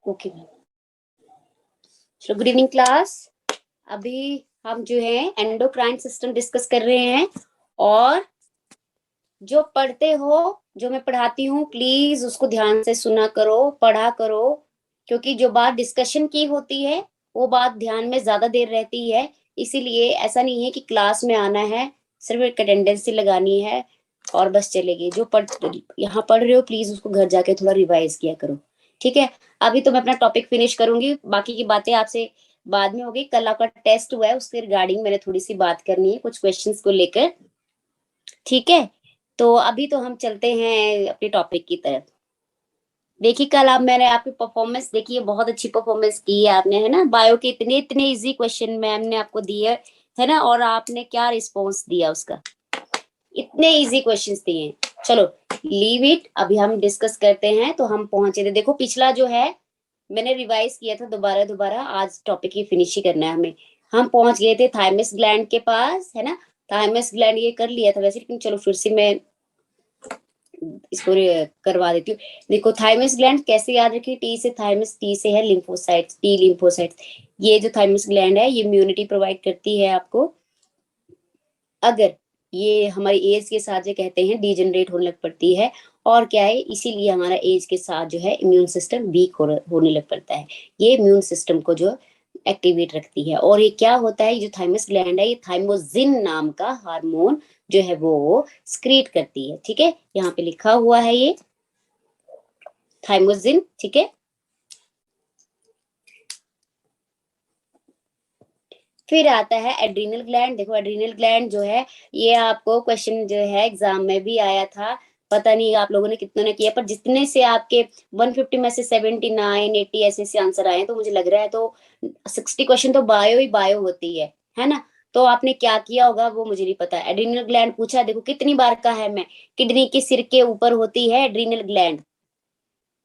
Okay ma'am. चलो, good evening class. अभी हम जो है एंडोक्राइन सिस्टम डिस्कस कर रहे हैं, और जो पढ़ते हो, जो मैं पढ़ाती हूँ, प्लीज उसको ध्यान से सुना करो, पढ़ा करो, क्योंकि जो बात डिस्कशन की होती है वो बात ध्यान में ज्यादा देर रहती है। इसीलिए ऐसा नहीं है कि क्लास में आना है, सिर्फ एक अटेंडेंस ही लगानी है और बस चलेगी। जो यहाँ पढ़ रहे हो, प्लीज उसको घर जाके थोड़ा रिवाइज किया करो, ठीक है। अभी तो मैं अपना टॉपिक फिनिश करूंगी, बाकी की बातें आपसे बाद में होगी। कल आपका टेस्ट हुआ है, उसके रिगार्डिंग मैंने थोड़ी सी बात करनी है, कुछ क्वेश्चंस को लेकर, ठीक है। तो अभी तो हम चलते हैं अपने टॉपिक की तरफ। देखिए, कल आप मैंने आपकी परफॉर्मेंस देखी है, बहुत अच्छी परफॉर्मेंस की है आपने, है ना। बायो के इतने इतने इजी क्वेश्चन मैम ने आपको दिए है ना, और आपने क्या रिस्पॉन्स दिया उसका, इतने इजी क्वेश्चंस दिए हैं। चलो लीव इट, अभी हम डिस्कस करते हैं। तो हम पहुंचे थे, देखो पिछला जो है मैंने रिवाइज किया था, दोबारा दोबारा आज टॉपिक की फिनिश ही करना है हमें। हम पहुंच गए थे थाइमस ग्लैंड के पास, है ना। थाइमस ग्लैंड ये कर लिया था वैसे, लेकिन चलो फिर से मैं इसको करवा देती हूँ। देखो थाइमस ग्लैंड कैसे याद रखिए, टी से थाइमस, टी से है लिम्फोसाइट्स, टी लिम्फोसाइट्स। ये जो थाइमस ग्लैंड है ये इम्यूनिटी प्रोवाइड करती है आपको। अगर ये हमारी एज के साथ जो कहते हैं डिजेनरेट होने लग पड़ती है, और क्या है, इसीलिए हमारा एज के साथ जो है इम्यून सिस्टम वीक होने लग पड़ता है। ये इम्यून सिस्टम को जो एक्टिवेट रखती है। और ये क्या होता है, ये जो थाइमस ग्लैंड है, ये थाइमोजिन नाम का हार्मोन जो है वो स्क्रीट करती है, ठीक है। यहाँ पे लिखा हुआ है ये थाइमोजिन, ठीक है। फिर आता है एड्रीनल ग्लैंड। देखो एड्रीनल ग्लैंड जो है, ये आपको क्वेश्चन जो है एग्जाम में भी आया था। पता नहीं आप लोगों ने कितनों ने किया, पर जितने से आपके 150 में से 79 80 ऐसे ऐसे आंसर आए, तो मुझे लग रहा है तो 60 क्वेश्चन तो बायो ही बायो होती है ना। तो आपने क्या किया होगा वो मुझे नहीं पता। एड्रीनल ग्लैंड पूछा, देखो कितनी बार का है, मैं किडनी के सिर के ऊपर होती है एड्रीनल ग्लैंड।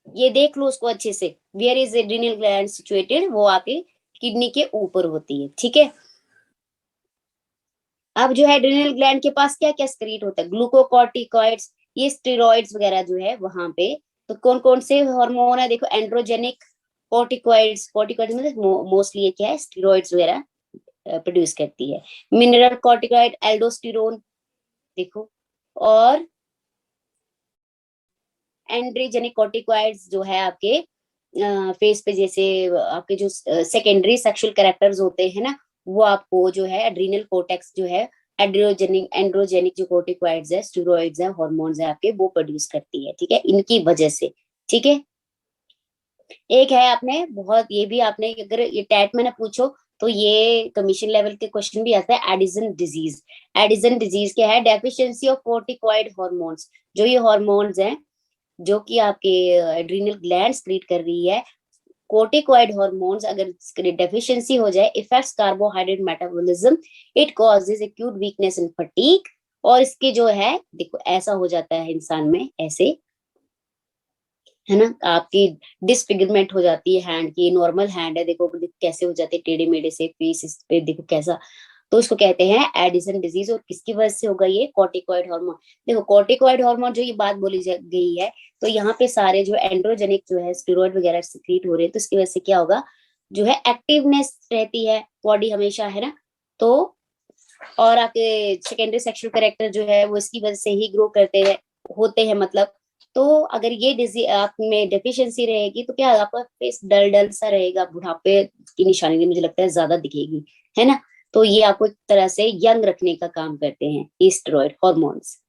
ये देख लो उसको अच्छे से, where is adrenal gland situated, वो आपके किडनी के ऊपर होती है, ठीक है। अब जो है एड्रिनल ग्लैंड के पास क्या क्या स्क्रीट होता है, ग्लूकोकॉर्टिकॉइड्स, ये स्टेरॉइड्स वगैरह जो है वहां पे। तो कौन कौन से हार्मोन है, देखो एंड्रोजेनिक कॉर्टिकॉइड्स, कॉर्टिकॉइड्स मतलब मोस्टली ये क्या है, स्टेरॉइड्स वगैरह प्रोड्यूस करती है। मिनरल कॉर्टिकॉइड, एल्डोस्टेरोन, देखो। और एंड्रोजेनिक कॉर्टिकॉइड्स जो है आपके फेस पे, जैसे आपके जो सेकेंडरी सेक्सुअल कैरेक्टर्स होते हैं ना, वो आपको जो है एड्रीनल कोर्टेक्स जो है, एंड्रोजेनिक जो कोर्टिकॉइड्स है, स्टेरॉइड्स है, हार्मोन्स है आपके, वो प्रोड्यूस करती है, ठीक है, इनकी वजह से, ठीक है। एक है आपने बहुत, ये भी आपने अगर ये टैट में ना पूछो तो ये कमीशन लेवल के क्वेश्चन भी आता है, एडिसन डिजीज। एडिसन डिजीज क्या है, डेफिशिएंसी ऑफ कोर्टिकॉइड हार्मोन्स। जो ये हार्मोन्स हैं जो कि आपके एड्रीनल ग्लैंड स्क्रीट कर रही है, कोर्टिकॉइड हार्मोन्स अगर डेफिशिएंसी हो जाए, effects carbohydrate metabolism, it causes acute weakness and fatigue. और इसके जो है देखो ऐसा हो जाता है इंसान में ऐसे, है ना, आपकी डिसफिगरमेंट हो जाती है हैंड की। नॉर्मल हैंड है, देखो कैसे हो जाते हैं टेढ़े मेढ़े से, फेस इस पे देखो कैसा। तो इसको कहते हैं एडिसन डिजीज। और किसकी वजह से होगा ये, कॉर्टिकॉइड हार्मोन। देखो कॉर्टिकॉइड हार्मोन जो ये बात बोली गई है, तो यहाँ पे सारे जो एंड्रोजेनिक जो है स्टेरॉइड वगैरह सिक्रीट हो रहे हैं, तो इसकी वजह से क्या होगा, जो है एक्टिवनेस रहती है बॉडी हमेशा, है ना। तो और आपके सेकेंडरी सेक्सुअल कैरेक्टर जो है वो इसकी वजह से ही ग्रो करते हैं, होते हैं मतलब। तो अगर ये डिजीज आप में डेफिशिएंसी रहेगी तो क्या आपका फेस डल डल सा रहेगा, बुढ़ापे की निशानी भी मुझे लगता है ज्यादा दिखेगी, है ना। तो ये आपको एक तरह से यंग रखने का काम करते हैं ये स्टेरॉइड हार्मोन्स।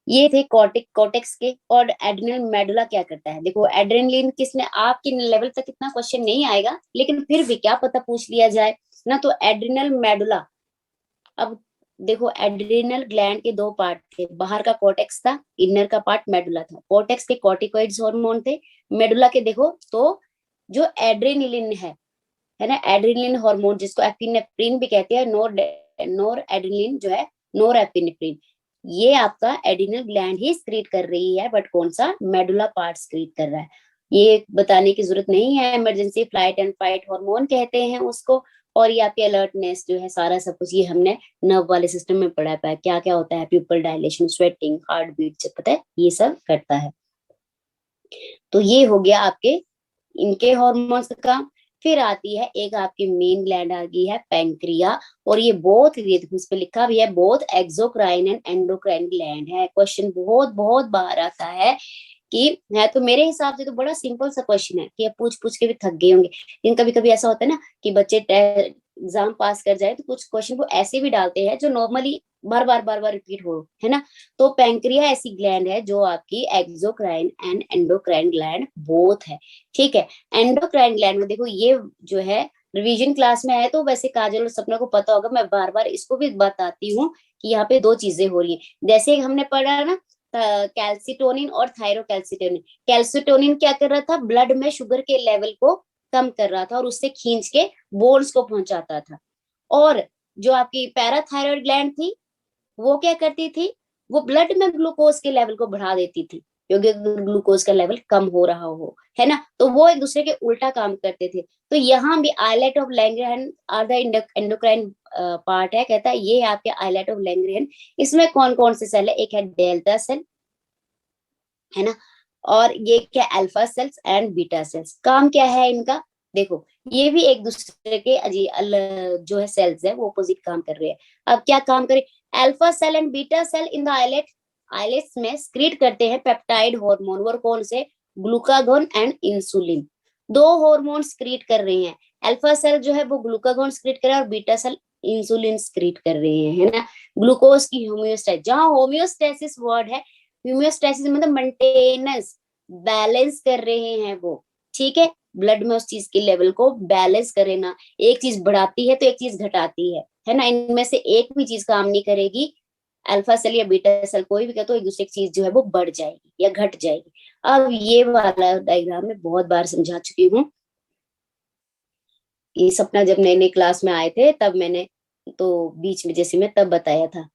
ये थे कॉर्टेक्स के। और एड्रेनल मेडुला क्या करता है, देखो एड्रेनलिन किसने, आपके लेवल तक इतना क्वेश्चन नहीं आएगा, लेकिन फिर भी क्या पता पूछ लिया जाए ना। तो एड्रेनल मेडुला, अब देखो एड्रिनल ग्लैंड के दो पार्ट थे, बाहर का कॉर्टेक्स था, इनर का पार्ट मेडुला था। कॉर्टेक्स के कॉर्टिकॉइड्स हार्मोन थे, मेडुला के देखो तो जो एड्रेनलिन है ना, एड्रेनलिन हार्मोन जिसको एपिनेफ्रिन भी कहते हैं, नोर एड्रेनलिन जो है, नोर एपिनेफ्रिन, ये आपका एड्रिनल ग्लैंड ही स्क्रीट कर रही है, बट कौन सा, मेडुला पार्ट स्क्रीट कर रहा है। ये बताने की जरूरत नहीं है, emergency flight and fight hormone कहते हैं उसको। और ये आपकी अलर्टनेस जो है, सारा सब कुछ ये हमने नर्व वाले सिस्टम में पढ़ा है, क्या क्या होता है, pupil dilation, sweating, heart beat, पता है ये सब करता है। तो ये हो गया आपके इनके हॉर्मोन्स का काम। फिर आती है एक आपकी मेन ग्लैंड आ गई है पैंक्रिया, और ये बहुत, ये देखो इस पे लिखा भी है, बहुत एक्सोक्राइन एंड एंडोक्राइन ग्लैंड है। क्वेश्चन बहुत बहुत बार आता है कि, है तो मेरे हिसाब से तो बड़ा सिंपल सा क्वेश्चन है कि आप पूछ पूछ के भी थक गए होंगे, लेकिन कभी कभी ऐसा होता है ना कि बच्चे एग्जाम पास कर जाए तो कुछ क्वेश्चन को ऐसे भी डालते हैं जो नॉर्मली बार बार रिपीट हो, है ना। तो पैंक्रिया ऐसी ग्लैंड है जो आपकी exocrine and endocrine gland both है, ठीक है। एंडोक्राइन ग्लैंड में देखो ये जो है रिवीजन क्लास में है, तो वैसे काजल और सपना को पता होगा, मैं बार बार इसको भी बताती हूँ कि यहाँ पे दो चीजें हो रही है। जैसे हमने पढ़ा ना कैल्सिटोनिन और थायरोकैल्सिटोनिन। कैल्सिटोनिन क्या कर रहा था, ब्लड में शुगर के लेवल को कम कर रहा था और उससे खींच के बोन्स को पहुंचाता था। और जो आपकी पैराथायरॉयड ग्लैंड थी वो क्या करती थी, वो ब्लड में ग्लूकोज के लेवल को बढ़ा देती थी, क्योंकि ग्लूकोज का लेवल कम हो रहा हो, है ना। तो वो एक दूसरे के उल्टा काम करते थे। तो यहाँ भी islet of Langerhans are the endocrine part है, कहता है ये आपके आइलेट ऑफ लैंगरहैंस। इसमें कौन कौन से सेल है, एक है डेल्टा सेल, है ना, और ये क्या alpha cells and beta cells. काम क्या है इनका, देखो ये भी एक दूसरे के जो है सेल्स है वो अपोजिट काम कर रहे हैं। अब क्या काम करे, alpha cell and beta cell in the islet, islets में स्क्रीट करते हैं पेप्टाइड हार्मोन, वो कौन से, ग्लूकागोन एंड इंसुलिन। दो हार्मोन स्क्रीट कर रहे हैं, अल्फा सेल जो है वो ग्लूकागोन स्क्रीट कर रहा है और बीटा सेल इंसुलिन स्क्रीट कर रहे हैं, है ना। ग्लूकोज की होम्योस्टेसिस, जहां होम्योस्टेसिस वर्ड है, होम्योस्टेसिस मतलब मेंटेनेंस, बैलेंस कर रहे हैं वो, ठीक है। ब्लड में उस चीज के लेवल को बैलेंस करे ना, एक चीज बढ़ाती है तो एक चीज घटाती है ना, इनमें से एक भी चीज काम नहीं करेगी, अल्फा सेल या बीटा सेल कोई भी कहते तो एक दूसरे की चीज जो है वो बढ़ जाएगी या घट जाएगी। अब ये वाला डायग्राम में बहुत बार समझा चुकी हूँ, ये सपना जब नए नए क्लास में आए थे तब मैंने, तो बीच में जैसे मैं तब बताया था।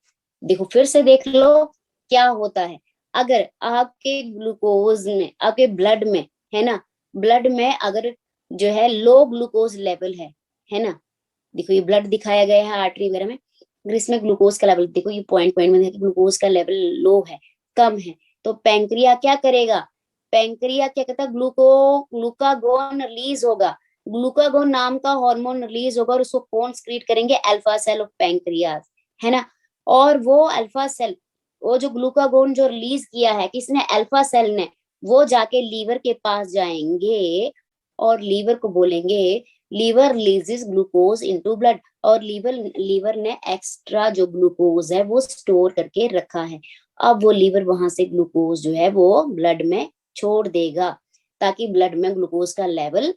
देखो फिर से देख लो क्या होता है, अगर आपके ग्लूकोज में, आपके ब्लड में, है ना, ब्लड में अगर जो है लो ग्लूकोज लेवल है ना, देखो ये ब्लड दिखाया गया है आर्टरी वगैरह में, अगर इसमें ग्लूकोज का लेवल देखो, ये पॉइंट पॉइंट में ग्लूकोज का लेवल लो है, कम है, तो पैंक्रिया क्या करेगा, पैंक्रिया क्या कहता है, ग्लूकागोन रिलीज होगा, ग्लूकागोन नाम का हार्मोन रिलीज होगा, और उसको कौन स्क्रीट करेंगे, अल्फा सेल ऑफ पैंक्रियाज, है ना। और वो अल्फा सेल, वो जो ग्लूकागोन जो रिलीज किया है किसने, अल्फा सेल ने, वो जाके लीवर के पास जाएंगे और लीवर को बोलेंगे, liver releases glucose into blood, और लीवर ने एक्स्ट्रा जो ग्लूकोज है वो स्टोर करके रखा है, अब वो लीवर वहां से ग्लूकोज जो है वो ब्लड में छोड़ देगा, ताकि ब्लड में ग्लूकोज का लेवल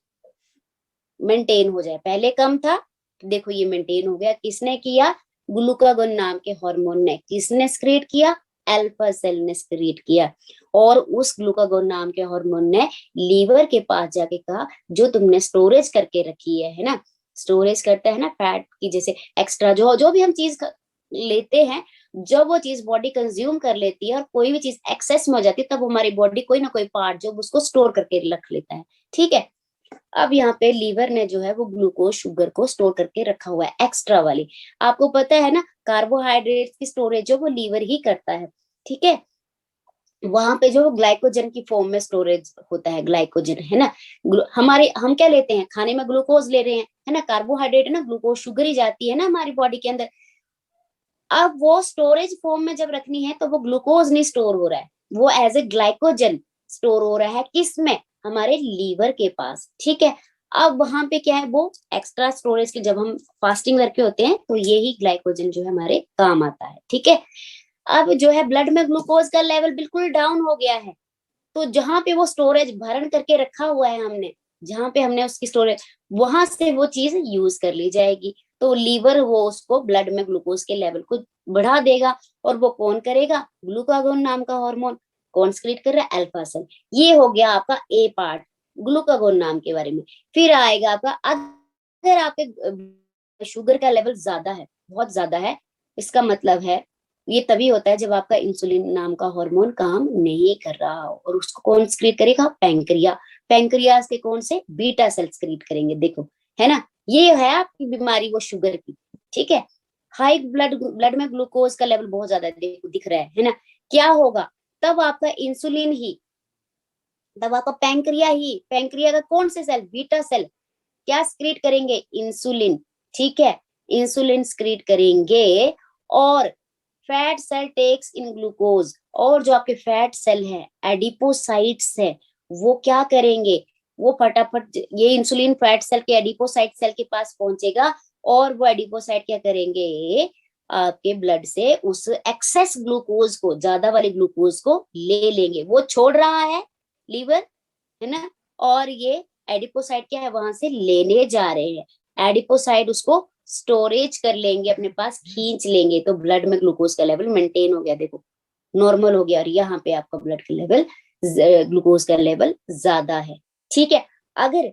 मेंटेन हो जाए। पहले कम था तो देखो ये मेंटेन हो गया, किसने किया, ग्लूकागोन नाम के हार्मोन ने, किसने स्क्रीट किया, अल्फा सेल ने स्क्रीट किया, और उस ग्लूकागोन नाम के हार्मोन ने लीवर के पास जाके कहा जो तुमने स्टोरेज करके रखी है ना, स्टोरेज करता है ना फैट की, जैसे एक्स्ट्रा जो जो भी हम चीज लेते हैं, जब वो चीज बॉडी कंज्यूम कर लेती है और कोई भी चीज एक्सेस में हो जाती है, तब हमारी बॉडी कोई ना कोई पार्ट जो उसको स्टोर करके रख लेता है, ठीक है। अब यहाँ पे लीवर ने जो है वो ग्लूकोज शुगर को स्टोर करके रखा हुआ है एक्स्ट्रा वाली, आपको पता है ना, कार्बोहाइड्रेट की स्टोरेज जो वो लीवर ही करता है, ठीक है। वहां पे जो ग्लाइकोजन की फॉर्म में स्टोरेज होता है, ग्लाइकोजन, है ना। हमारे हम क्या लेते हैं, खाने में ग्लूकोज ले रहे हैं, है ना, कार्बोहाइड्रेट है ना, ग्लूकोज शुगर ही जाती है ना हमारी बॉडी के अंदर। अब वो स्टोरेज फॉर्म में जब रखनी है तो वो ग्लूकोज नहीं स्टोर हो रहा है, वो एज ए ग्लाइकोजन स्टोर हो रहा है, किस में, हमारे लीवर के पास, ठीक है। अब वहां पे क्या है, वो एक्स्ट्रा स्टोरेज की, जब हम फास्टिंग करके होते हैं तो यही ग्लाइकोजन जो है हमारे काम आता है, ठीक है। अब जो है ब्लड में ग्लूकोज का लेवल बिल्कुल डाउन हो गया है, तो जहां पे वो स्टोरेज भरण करके रखा हुआ है हमने, जहां पे हमने उसकी स्टोरेज, वहां से वो चीज यूज कर ली जाएगी, तो लीवर वो उसको ब्लड में ग्लूकोज के लेवल को बढ़ा देगा, और वो कौन करेगा, ग्लूकागोन नाम का हार्मोन, कौन स्क्रीट कर रहा है, अल्फा सेल। ये हो गया आपका ए पार्ट ग्लूकागोन नाम के बारे में। फिर आएगा आपका, अगर आपके शुगर का लेवल ज्यादा है, बहुत ज्यादा है, इसका मतलब है ये तभी होता है जब आपका इंसुलिन नाम का हार्मोन काम नहीं कर रहा हो, और उसको कौन स्क्रीट करेगा, पैंक्रिया, पैंक्रियास के कौन से, बीटा सेल स्क्रीट करेंगे, देखो, है ना। ये है आपकी बीमारी वो शुगर की, ठीक है। हाई ब्लड ब्लड में ग्लूकोज का लेवल बहुत ज्यादा देखो दिख रहा है ना, क्या होगा, तब आपका इंसुलिन ही तब आपका पैंक्रिया का कौन से सेल, बीटा सेल क्या स्क्रीट करेंगे, इंसुलिन, ठीक है, इंसुलिन स्क्रीट करेंगे, और fat cell takes in glucose, और जो आपके फैट सेल है, एडिपोसाइट्स है, वो क्या करेंगे, वो फटाफट ये इंसुलिन फैट सेल के एडिपोसाइट सेल के पास पहुंचेगा, और वो एडिपोसाइट क्या करेंगे, आपके ब्लड से उस एक्सेस ग्लूकोज को, ज्यादा वाले ग्लूकोज को ले लेंगे, वो छोड़ रहा है लीवर, है ना, और ये एडिपोसाइट क्या है, वहां से लेने जा रहे हैं, एडिपोसाइट उसको स्टोरेज कर लेंगे, अपने पास खींच लेंगे, तो ब्लड में ग्लूकोज का लेवल मेंटेन हो गया, देखो नॉर्मल हो गया, और यहाँ पे आपका ब्लड का लेवल, ग्लूकोज का लेवल ज्यादा है, ठीक है। अगर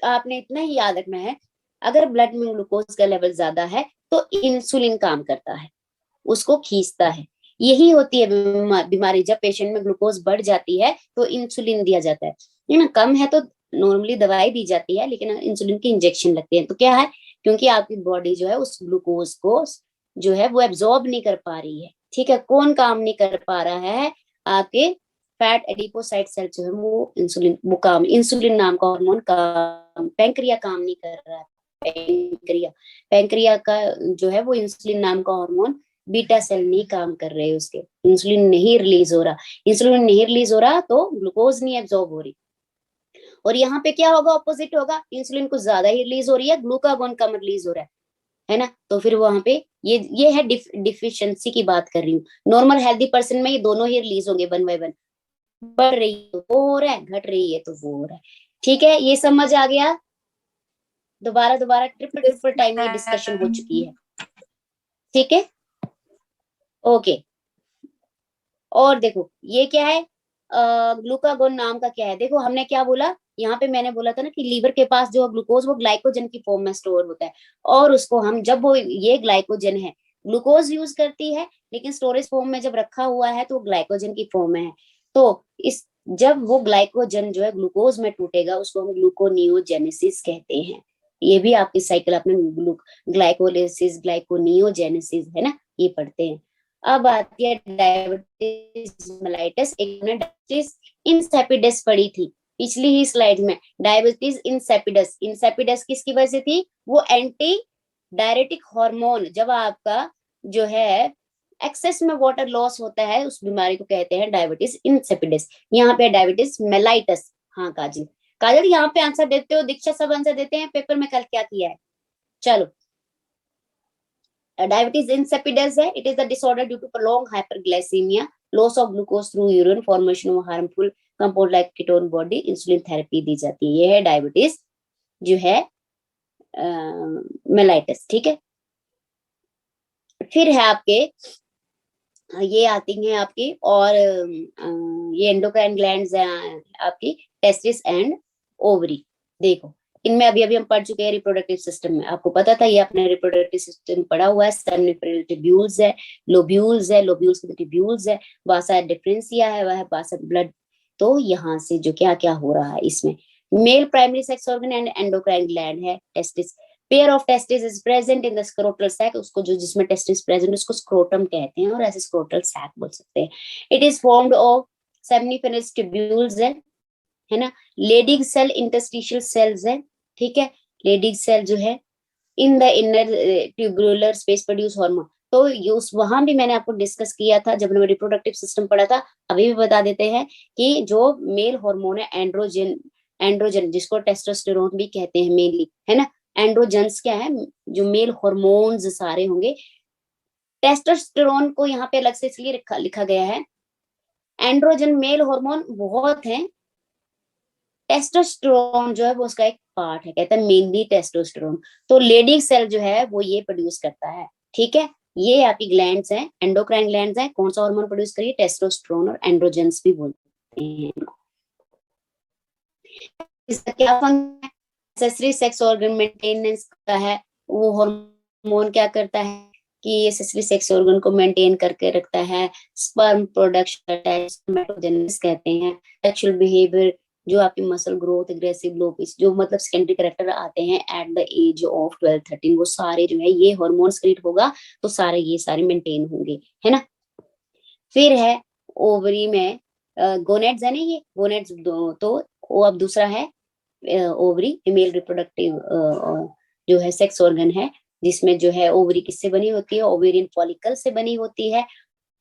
आपने इतना ही याद रखना है, अगर ब्लड में ग्लूकोज का लेवल ज्यादा है तो इंसुलिन काम करता है, उसको खींचता है, यही होती है बीमारी, जब पेशेंट में ग्लूकोज बढ़ जाती है तो इंसुलिन दिया जाता है ना, कम है तो नॉर्मली दवाई दी जाती है, लेकिन इंसुलिन की इंजेक्शन लगते हैं, तो क्या है, क्योंकि आपकी बॉडी जो है उस ग्लूकोज को जो है वो एब्जॉर्ब नहीं कर पा रही है, ठीक है, कौन काम नहीं कर पा रहा है, आपके फैट एडिपोसाइट सेल जो है वो इंसुलिन नाम का हार्मोन काम, पैंक्रिया काम नहीं कर रहा है, पैंक्रिया का जो है वो इंसुलिन नाम का हार्मोन, बीटा सेल नहीं काम कर रहे, उसके इंसुलिन नहीं रिलीज हो रहा, इंसुलिन नहीं रिलीज हो रहा तो ग्लूकोज नहीं एब्जॉर्ब हो रही, और यहाँ पे क्या होगा, ऑपोजिट होगा, इंसुलिन कुछ ज्यादा ही रिलीज हो रही है, ग्लूकागोन कम रिलीज हो रहा है ना, तो फिर वहां पे ये है डिफिशियंसी की बात कर रही हूँ, नॉर्मल हेल्दी पर्सन में ये दोनों ही रिलीज होंगे वन बाय वन, बढ़ रही है तो वो हो रहा है, घट रही है तो वो हो रहा है, ठीक है, ये समझ आ गया, दोबारा दोबारा ट्रिपल टाइम ये डिस्कशन हो चुकी है, ठीक है, ओके। और देखो ये क्या है, ग्लूकागोन नाम का क्या है, देखो हमने क्या बोला, यहाँ पे मैंने बोला था ना कि लीवर के पास जो ग्लूकोज वो ग्लाइकोजन की फॉर्म में स्टोर होता है, और उसको हम जब वो ये ग्लाइकोजन है, ग्लूकोज यूज करती है, लेकिन स्टोरेज फॉर्म में जब रखा हुआ है तो ग्लाइकोजन की फॉर्म में है, तो इस जब वो ग्लाइकोजन जो है ग्लूकोज में टूटेगा उसको हम ग्लूकोनियोजेनेसिस कहते हैं, ये भी आपकी साइकिल आपने ग्लाइकोलिसिस ग्लाइकोनियोजेनेसिस है ना, ये पढ़ते हैं। अब आती है डायबिटीज मेलाइटस, एक ने डायबिटीज इंसिपिडस पढ़ी थी पिछली ही स्लाइड में, डायबिटीज इंसिपिडस, इंसिपिडस किसकी वजह से थी, वो एंटी डायरेटिक हार्मोन, जब आपका जो है एक्सेस में वाटर लॉस होता है उस बीमारी को कहते हैं डायबिटीज इंसिपिडस, यहाँ पे डायबिटीज मेलाइटस, हाँ काजल, काजल यहाँ पे आंसर देते हो, दीक्षा सब आंसर देते हैं, पेपर में कल क्या किया है, चलो diabetes insipidus है, it is the disorder due to prolonged hyperglycemia, loss of glucose through urine, formation of harmful compound like ketone body, insulin therapy दी जाती है, ये है डायबिटीज जो है मेलाइटस, ठीक है। फिर है आपके ये आती हैं आपकी, और ये एंडोक्राइन ग्लैंड्स हैं आपकी, टेस्टिस एंड ओवरी, देखो इनमें अभी अभी हम पढ़ चुके हैं रिप्रोडक्टिव सिस्टम में, आपको पता था ये आपने रिप्रोडक्टिव सिस्टम पढ़ा हुआ है, सेमिनिफेरल ट्यूब्यूल्स है, लोब्यूल्स के ट्यूब्यूल्स है, वासा डिफरेंशिया है, वह वासा ब्लड, तो यहाँ से जो क्या क्या हो रहा है इसमें, male primary sex organ and endocrine gland है testis, pair of testis is present in the scrotal sac, उसको जो जिसमें टेस्टिस प्रेजेंट उसको स्क्रोटम कहते हैं, और ऐसे स्क्रोटल सैक बोल सकते हैं, it is formed of seminiferous tubules है ना, लेडिंग सेल इंटरस्टिशियल सेल्स है, ठीक है, लेडिंग सेल जो है in the inner tubular space produce hormone, तो यूज वहां भी मैंने आपको डिस्कस किया था जब हमने रिप्रोडक्टिव सिस्टम पढ़ा था, अभी भी बता देते हैं कि जो मेल हार्मोन है एंड्रोजन जिसको टेस्टोस्टेरोन भी कहते हैं मेनली, है ना, एंड्रोजन्स क्या है, जो मेल हार्मोन्स सारे होंगे, टेस्टोस्टेरोन को यहाँ पे अलग से इसलिए लिखा गया है, एंड्रोजन मेल हार्मोन बहुत है, टेस्टोस्टेरोन जो है वो उसका एक पार्ट है, कहते हैं मेनली टेस्टोस्टेरोन, तो लेडी सेल जो है वो ये प्रोड्यूस करता है, ठीक है, ये आपकी ग्लैंड्स हैं, एंडोक्राइन ग्लैंड्स हैं, कौन सा हार्मोन प्रोड्यूस करिए, टेस्टोस्टेरोन और एंड्रोजन्स भी बोलते हैं, इसका क्या फंक्शन है, एक्सेसरी सेक्स ऑर्गन मेंटेनेंस का है, वो हार्मोन क्या करता है कि एक्सेसरी सेक्स ऑर्गन को मेंटेन करके रखता है, स्पर्म प्रोडक्शन स्पर्मेटोजेनेसिस कहते हैं, सेक्सुअल बिहेवियर जो आपकी मसल ग्रोथ, एग्रेसिव लोपिस, जो मतलब सेकेंडरी कैरेक्टर आते हैं एट द एज ऑफ 12-13, वो सारे जो है ये हार्मोन क्रिएट होगा तो सारे ये सारे मेंटेन होंगे, है ना। फिर है ओवरी में गोनेड्स है ना, ये गोनेड्स तो वो अब दूसरा है ओवरी, फीमेल रिप्रोडक्टिव जो है सेक्स ऑर्गन है, जिसमें जो है ओवरी किससे बनी होती है, ओवेरियन फॉलिकल से बनी होती है।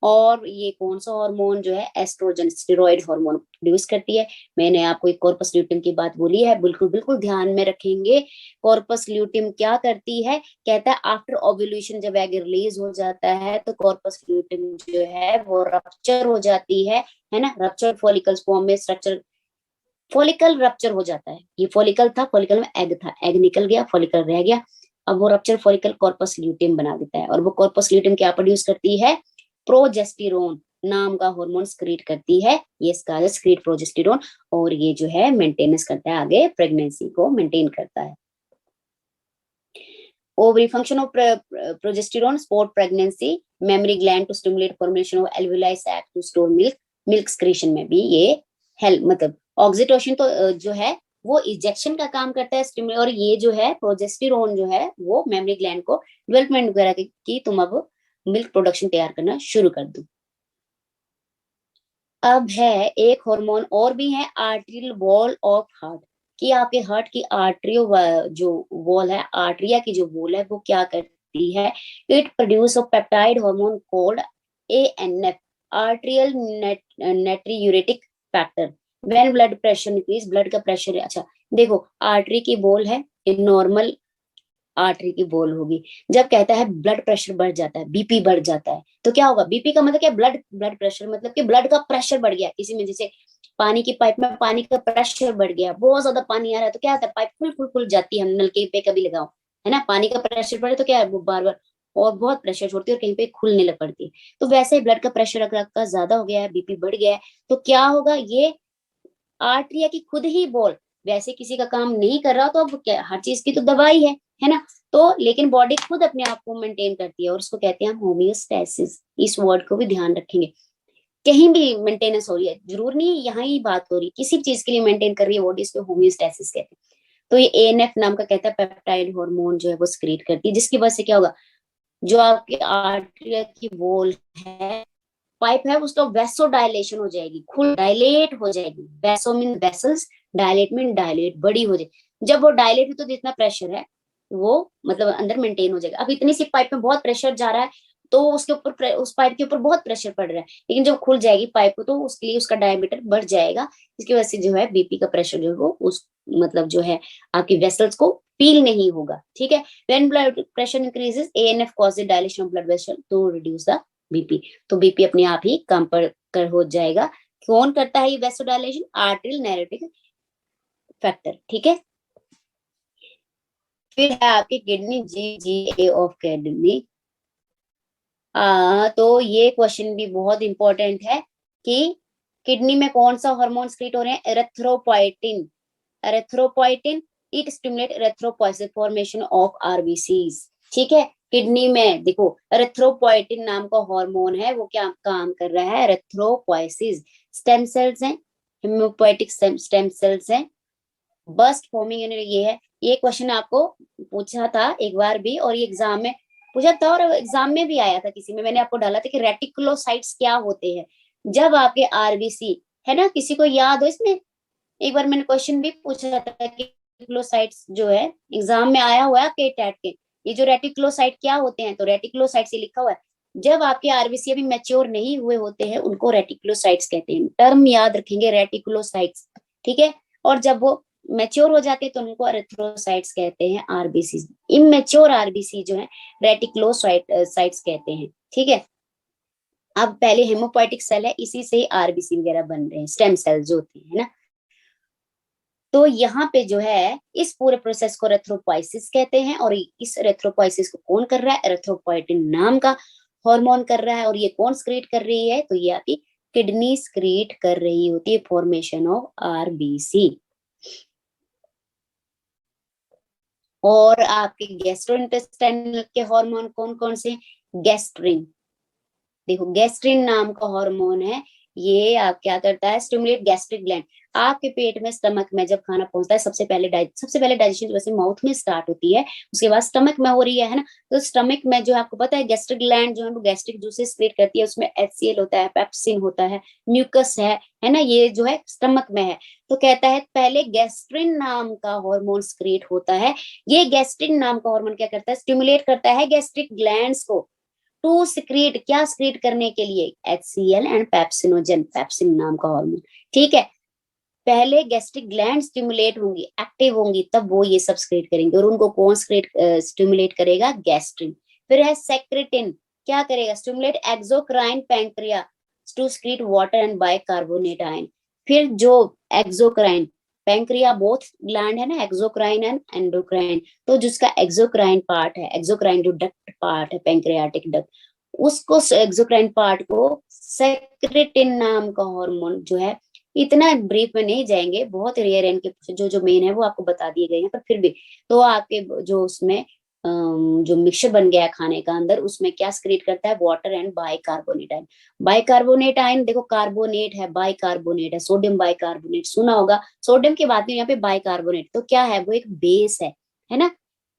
और ये कौन सा हार्मोन जो है, एस्ट्रोजन स्टेरॉइड हार्मोन प्रोड्यूस करती है। मैंने आपको एक कॉर्पस ल्यूटियम की बात बोली है, बिल्कुल बिल्कुल ध्यान में रखेंगे। कॉर्पस ल्यूटियम क्या करती है, कहता है आफ्टर ओव्यूलेशन जब एग रिलीज हो जाता है तो कॉर्पस ल्यूटियम जो है वो रप्चर हो जाती है ना, रप्चर फॉलिकल्स फॉर्म में स्ट्रक्चर, फॉलिकल रप्चर हो जाता है। ये फॉलिकल था, फॉलिकल में एग था, एग निकल गया, फॉलिकल रह गया, अब वो रप्चर फॉलिकल कॉर्पस ल्यूटियम बना देता है। और वो कॉर्पस ल्यूटियम क्या प्रोड्यूस करती है, प्रोजेस्टेरोन नाम का हार्मोन स्क्रीट करती है, ये इसका है स्क्रीट प्रोजेस्टेरोन। और ये जो है मेंटेनेंस करता है, आगे प्रेगनेंसी को मेंटेन करता है। Ovary function of progesterone, support pregnancy, mammary gland to stimulate formation of alveoli sac to store milk, milk secretion में भी ये हेल्प, मतलब ऑक्सीटोसिन तो जो है वो इजेक्शन का काम करता है स्टिमुलेट, और ये जो है प्रोजेस्टेरोन जो है वो मेमोरी ग्लैंड को डेवलपमेंट वगैरह की तुम अब मिल्क प्रोडक्शन तैयार करना शुरू कर दो। अब है एक हार्मोन और भी है, आर्टरियल वॉल ऑफ हार्ट, कि आपके हार्ट की आर्टरियो जो वॉल है, आर्टरिया की जो वॉल है वो क्या करती है, it produce a peptide hormone called ANF, arterial natriuretic factor. When blood pressure increase, blood का प्रेशर, अच्छा देखो आर्टरी की वॉल है, नॉर्मल आर्टरी की बोल होगी, जब कहता है ब्लड प्रेशर बढ़ जाता है, बीपी बढ़ जाता है, तो क्या होगा, बीपी का मतलब क्या, ब्लड ब्लड प्रेशर मतलब कि ब्लड का प्रेशर बढ़ गया किसी में, जैसे पानी की पाइप में पानी का प्रेशर बढ़ गया, बहुत ज्यादा पानी आ रहा है तो क्या होता है, पाइप फुल फुल फुल जाती है, हम नलके पे कभी लगाओ, है ना, पानी का प्रेशर बढ़े तो क्या है, वो बार बार और बहुत प्रेशर छोड़ती है और कहीं पे खुलने लग पड़ती है। तो वैसे ही ब्लड का प्रेशर अगर आपका ज्यादा हो गया है, बीपी बढ़ गया है, तो क्या होगा, ये आर्टरिया की खुद ही बॉल वैसे किसी का काम नहीं कर रहा, तो अब क्या, हर चीज की तो दवाई है ना, तो लेकिन बॉडी खुद अपने आप को मेंटेन करती है, और उसको कहते हैं हम होमियोस्टेसिस, इस वर्ड को भी ध्यान रखेंगे। कहीं भी मेंटेनेंस हो रही है, जरूर नहीं यहाँ ही बात हो रही, किसी भी चीज के लिए मेंटेन कर रही है बॉडी, इसको होमियोस्टेसिस कहते हैं। तो ये एएनएफ नाम का कहता है पेप्टाइड हार्मोन जो है वो स्क्रीट करती है, जिसकी वजह से क्या होगा, जो आपकी आर्टरिया की वॉल है, पाइप है, उसका वेसो डायलेशन हो जाएगी, खुल डायलेट हो जाएगी, vaso mean vessels, dilate mean dilate, बड़ी हो जाएगी, जब वो डायलेट हो तो जितना प्रेशर है वो मतलब अंदर मेंटेन हो जाएगा। अब इतनी सी पाइप में बहुत प्रेशर जा रहा है तो उसके ऊपर, उस पाइप के ऊपर बहुत प्रेशर पड़ रहा है, लेकिन जब खुल जाएगी पाइप तो उसके लिए उसका डायमीटर बढ़ जाएगा, इसकी वजह से जो है बीपी का प्रेशर जो है वो उस मतलब जो है आपकी वेसल्स को फील नहीं होगा, ठीक है। When blood pressure increases, ANF causes dilation of blood vessel to reduce the BP, तो बीपी अपने आप ही कम पर कर हो जाएगा। कौन करता है ये वेसोडाइलेशन, आर्टरियल नेरेटिक फैक्टर, ठीक है। फिर है आपकी किडनी, जीजीए ऑफ किडनी। तो ये क्वेश्चन भी बहुत इंपॉर्टेंट है कि किडनी में कौन सा हार्मोन स्क्रीट हो रहे हैं, erythropoietin, erythropoietin, it stimulate erythropoiesis formation of RBCs, ठीक है। किडनी में देखो एरिथ्रोपोइटिन नाम का हार्मोन है, वो क्या काम कर रहा है, एरिथ्रोपोइसिस, स्टेम सेल्स हैं, हेमोपोइटिक स्टेम सेल्स हैं, बस्ट फॉर्मिंग यूनिट, ये है। ये क्वेश्चन आपको पूछा था एक बार भी, और ये एग्जाम में पूछा था, और एग्जाम में भी आया था किसी में, मैंने आपको डाला था कि रेटिकुलोसाइट्स क्या होते हैं, जब आपके आरबीसी, है ना, किसी को याद हो इसमें, एक बार मैंने क्वेश्चन भी पूछा था कि रेटिकुलोसाइट्स जो है एग्जाम में आया हुआ है के टैट के, ये जो रेटिकुलोसाइट क्या होते हैं, तो रेटिकुलोसाइट से लिखा हुआ है, जब आपके आरबीसी अभी मैच्योर नहीं हुए होते हैं उनको रेटिकुलोसाइट्स कहते हैं, टर्म याद रखेंगे रेटिकुलोसाइट्स, ठीक है। और जब वो मैच्योर हो जाते हैं तो उनको एरिथ्रोसाइट्स कहते हैं, आरबीसी, इमेच्योर आरबीसी जो है रेटिकुलोसाइट्स कहते हैं, ठीक है। अब पहले हेमोपोइटिक सेल है, इसी से आरबीसी वगैरह बन रहे हैं, स्टेम सेल जो होती है ना। तो यहाँ पे जो है इस पूरे प्रोसेस को एरिथ्रोपोइसिस कहते हैं, और इस एरिथ्रोपोइसिस को कौन कर रहा है, एरिथ्रोपोइटिन नाम का हार्मोन कर रहा है, और ये कौन स्क्रीट कर रही है, तो ये आपकी किडनी स्क्रीट कर रही होती है फॉर्मेशन ऑफ आरबीसी। और आपके गैस्ट्रोइंटेस्टाइनल के हार्मोन कौन कौन से, गैस्ट्रिन, देखो गैस्ट्रिन नाम का हार्मोन है, ये आप क्या करता है, स्टिमुलेट गैस्ट्रिक ग्लैंड। आपके पेट में, स्टमक में जब खाना पहुंचता है, सबसे पहले डाइजेशन वैसे माउथ में स्टार्ट होती है, उसके बाद स्टमक में हो रही है ना। तो स्टमक में जो आपको पता है, गैस्ट्रिक ग्लैंड जो है वो गैस्ट्रिक जूसेस क्रिएट करती है, उसमें HCl होता है, पेप्सिन होता है, म्यूकस है ना, ये जो है स्टमक में है। तो कहता है पहले गैस्ट्रिन नाम का हार्मोन क्रिएट होता है। ये गैस्ट्रिन नाम का हार्मोन क्या करता है, स्टिमुलेट करता है गैस्ट्रिक ग्लैंड्स को टू सिक्रीट, क्या सिक्रीट करने के लिए, HCl एंड पेप्सिनोजन, पेप्सिन नाम का हार्मोन। ठीक है, पहले गैस्ट्रिक ग्लैंड स्टिमुलेट होंगी, एक्टिव होंगी, तब वो ये सब सिक्रीट करेंगे। और उनको कौन स्टिमुलेट करेगा, गैस्ट्रिन। फिर है सेक्रेटिन, क्या करेगा, stimulate exocrine pancreas to secrete water and bicarbonate ion. फिर जो एक्सोक्राइन, पैंक्रिया बोथ ग्लैंड है ना, एक्सोक्राइन एंड एंडोक्राइन। तो जिसका एक्सोक्राइन पार्ट है, एक्सोक्राइन जो डक्ट पार्ट है, पैंक्रियाटिक डक्ट, उसको एक्सोक्राइन पार्ट को सेक्रेटिन नाम का हार्मोन जो है, इतना ब्रीफ में नहीं जाएंगे, बहुत रेयर है इनके, जो जो मेन है वो आपको बता दिए गए हैं, पर फिर भी। तो आपके जो उसमें जो मिक्सचर बन गया है खाने का अंदर, उसमें क्या सक्रिएट करता है, water and bicarbonate ion. Bicarbonate ion देखो, कार्बोनेट है, बाइकार्बोनेट है, सोडियम बाइकार्बोनेट सुना होगा, सोडियम की बात नहीं, यहाँ पे बाइकार्बोनेट तो क्या है, वो एक बेस है ना,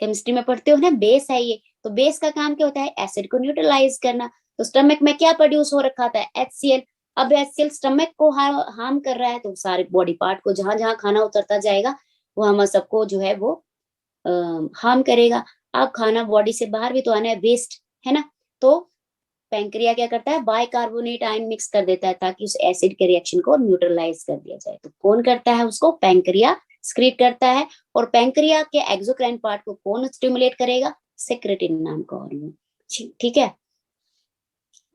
केमिस्ट्री में पढ़ते हो ना, बेस है ये। तो बेस का काम क्या होता है, एसिड को न्यूट्रलाइज करना। तो स्टमक में क्या प्रोड्यूस हो रखा था, HCl। अब HCl स्टमक को हार्म कर रहा है, तो सारे बॉडी पार्ट को, जहां जहां खाना उतरता जाएगा, वो हम सबको जो है वो हार्म करेगा। अब खाना बॉडी से बाहर भी तो आना है, वेस्ट है ना। तो पैंक्रिया क्या करता है, बाइकार्बोनेट आयन मिक्स कर देता है, ताकि उस एसिड के रिएक्शन को न्यूट्रलाइज कर दिया जाए। तो कौन करता है उसको, पैंक्रिया स्क्रीट करता है। और पैंक्रिया के एक्सोक्राइन पार्ट को कौन स्टिमुलेट करेगा, सेक्रेटिन नाम का हार्मोन। ठीक है,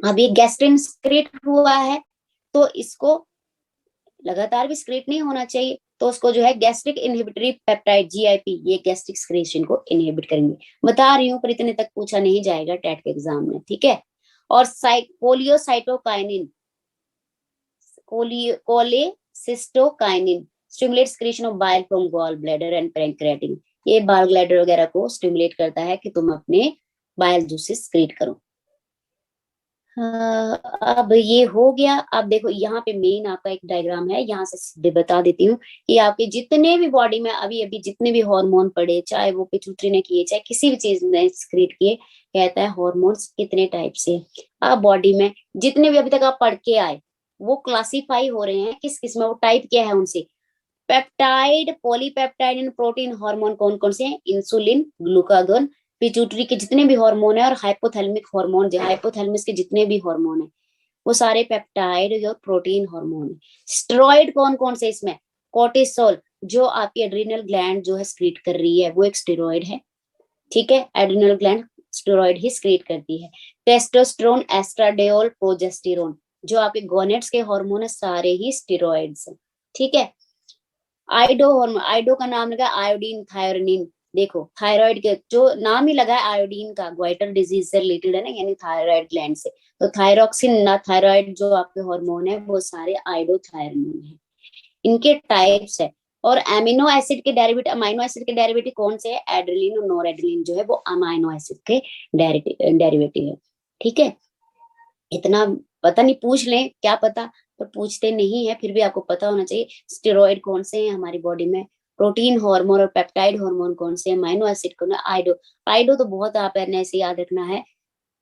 अब ये गैस्ट्रिन स्क्रीट हुआ है, तो इसको लगातार भी स्क्रीट नहीं होना चाहिए, तो उसको जो है गैस्ट्रिक इनहिबिटरी पेप्टाइड, GIP, ये गैस्ट्रिक स्क्रीशन को इनहिबिट करेंगे। बता रही हूँ, पर इतने तक पूछा नहीं जाएगा टेट के एग्जाम में, ठीक है। और कोलियोसाइटोकाइनिन, cholecystokinin stimulate secretion of bile from gall bladder and pancreatin. ये बाल ब्लैडर वगैरह को स्टिमुलेट करता है कि तुम अपने बाइल जूसेस स्क्रीट करो। हाँ, अब ये हो गया। अब देखो यहाँ पे मेन आपका एक डायग्राम है, यहाँ से सीधे बता देती हूँ कि आपके जितने भी बॉडी में अभी अभी जितने भी हार्मोन पड़े, चाहे वो पिट्यूटरी ने किए, चाहे किसी भी चीज ने एक्सक्रीट किए, कहता है हार्मोन्स कितने टाइप से। आप बॉडी में जितने भी अभी तक आप पढ़ के आए, वो क्लासीफाई हो रहे हैं किस किस में, वो टाइप क्या है उनसे, peptide, polypeptide and protein hormone कौन कौन से हैं, इंसुलिन, ग्लूकागोन, पिट्यूटरी के जितने भी हार्मोन है, और हाइपोथैलेमिक हार्मोन, जो हाइपोथैलेमस के जितने भी हार्मोन है, वो सारे पेप्टाइड और प्रोटीन हार्मोन है। स्टेरॉइड कौन कौन से इसमें, कोर्टिसोल, जो आपकी एड्रिनल ग्लैंड जो है स्क्रीट कर रही है, वो एक स्टेरॉइड है। ठीक है, एड्रिनल ग्लैंड स्टेरॉइड ही स्क्रीट करती है। टेस्टोस्टेरोन, एस्ट्राडियोल, प्रोजेस्टेरोन, जो आपके गोनेट्स के हार्मोन है, सारे ही स्टेरॉइड्स हैं। ठीक है, आइडो हार्मोन, आइडो का नाम लगा आयोडीन थायरोनिन। देखो थायराइड के जो नाम ही लगा है आयोडीन का, ग्वाइटर डिजीज से रिलेटेड है ना, यानी थायराइड ग्लैंड से। तो थायरोक्सिन ना, थायराइड जो आपके हार्मोन है, वो सारे आइडोथायरोनिन है। इनके टाइप्स है। और अमीनो एसिड के डेरिवेटिव, अमाइनो एसिड के डेरिवेटिव कौन से है, एड्रेलिन और नोरेड्रेलिन जो है वो अमाइनो एसिड के डेरिवेटिव है। ठीक है, इतना पता नहीं, पूछ लें क्या पता, पर पूछते नहीं है, फिर भी आपको पता होना चाहिए स्टेरॉइड कौन से हैं हमारी बॉडी में, प्रोटीन हार्मोन और पेप्टाइड हार्मोन कौन से हैं, अमाइनो एसिड कौन है, आइडो। आइडो तो बहुत आप ऐसे याद रखना है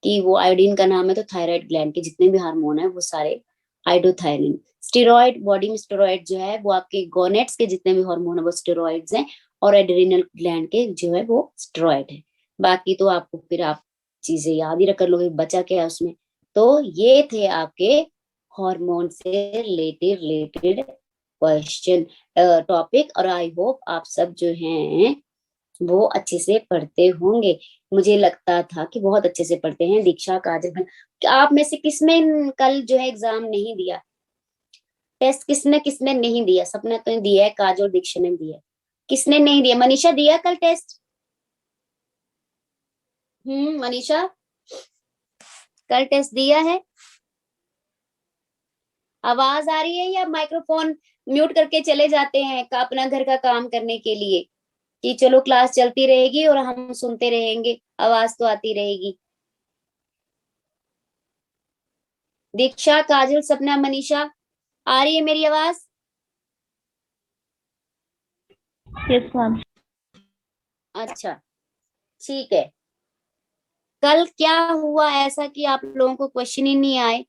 कि वो आयोडीन का नाम है। तो थायराइड ग्लैंड के जितने भी हार्मोन है वो सारे आइडोथायरिन। स्टेरॉइड, बॉडी में स्टेरॉइड जो है वो आपके गोनेट्स के जितने भी हार्मोन है वो स्टेरॉइड्स हैं, और एड्रिनल ग्लैंड के जो है वो स्टेरॉइड है। बाकी तो आपको फिर आप चीजें याद ही रख लोगे, बचा क्या है उसमें। तो ये थे आपके हार्मोन से रिलेटेड क्वेश्चन, टॉपिक। और आई होप आप सब जो हैं वो अच्छे से पढ़ते होंगे। मुझे लगता था कि बहुत अच्छे से पढ़ते हैं। दीक्षा, काजल, आप में से किसने कल जो है एग्जाम नहीं दिया, टेस्ट किसने किसने नहीं दिया, सपना तो दिया है, काजल, दीक्षा ने दिया है। किसने नहीं दिया, मनीषा दिया कल टेस्ट, मनीषा कल टेस्ट दिया है। आवाज आ रही है या माइक्रोफोन म्यूट करके चले जाते हैं का अपना घर का काम करने के लिए, कि चलो क्लास चलती रहेगी और हम सुनते रहेंगे, आवाज तो आती रहेगी। दीक्षा, काजल, सपना, मनीषा, आ रही है मेरी आवाज? Yes ma'am. अच्छा, ठीक है। कल क्या हुआ ऐसा कि आप लोगों को क्वेश्चन ही नहीं आए?